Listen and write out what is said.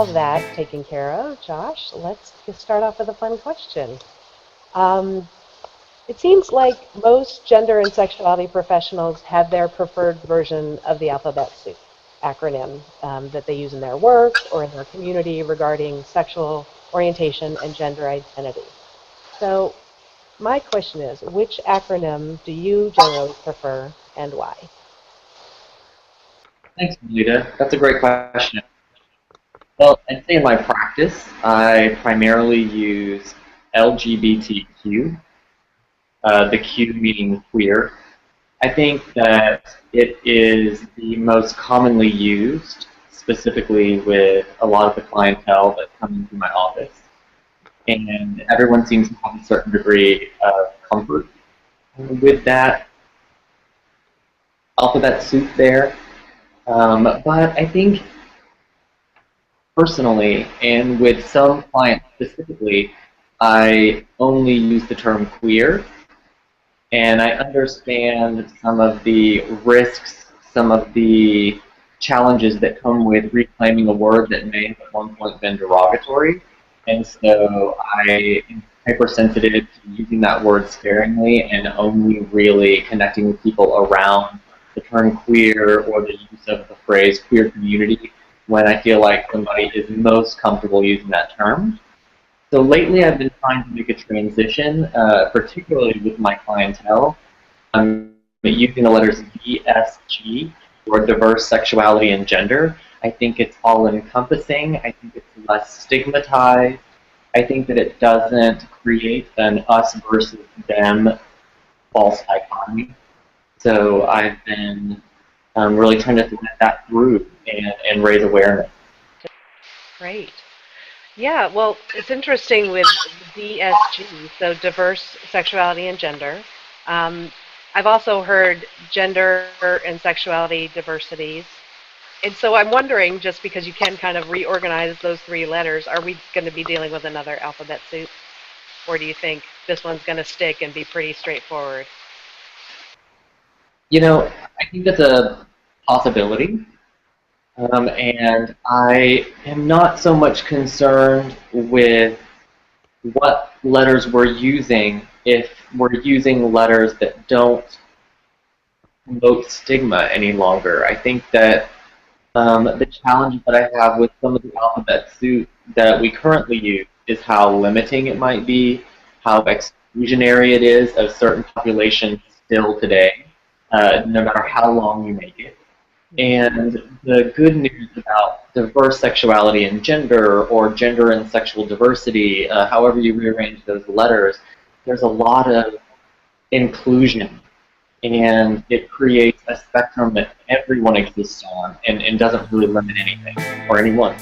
all of that taken care of, Josh, let's start off with a fun question. It seems like most gender and sexuality professionals have their preferred version of the alphabet soup acronym that they use in their work or in their community regarding sexual orientation and gender identity. So my question is, which acronym do you generally prefer and why? Thanks, Melita. That's a great question. Well, I'd say in my practice, I primarily use LGBTQ, the Q meaning queer. I think that it is the most commonly used, specifically with a lot of the clientele that come into my office. And everyone seems to have a certain degree of comfort with that alphabet soup there. But I think personally, and with some clients specifically, I only use the term queer, and I understand some of the risks, some of the challenges that come with reclaiming a word that may have at one point been derogatory, and so I am hypersensitive to using that word sparingly and only really connecting with people around the term queer or the use of the phrase queer community when I feel like somebody is most comfortable using that term. So lately I've been trying to make a transition, particularly with my clientele. I'm using the letters DSG, or diverse sexuality and gender. I think it's all-encompassing. I think it's less stigmatized. I think that it doesn't create an us versus them false dichotomy. So I've been really trying to think that through and raise awareness. Great. Yeah, well, it's interesting with DSG, so diverse sexuality and gender. I've also heard gender and sexuality diversities. And so I'm wondering, just because you can kind of reorganize those three letters, are we going to be dealing with another alphabet soup? Or do you think this one's going to stick and be pretty straightforward? You know, I think that's a possibility. And I am not so much concerned with what letters we're using if we're using letters that don't promote stigma any longer. I think that the challenge that I have with some of the alphabet soup that we currently use is how limiting it might be, how exclusionary it is of certain populations still today, no matter how long you make it. And the good news about diverse sexuality and gender, or gender and sexual diversity, however you rearrange those letters, there's a lot of inclusion, and it creates a spectrum that everyone exists on and doesn't really limit anything or anyone.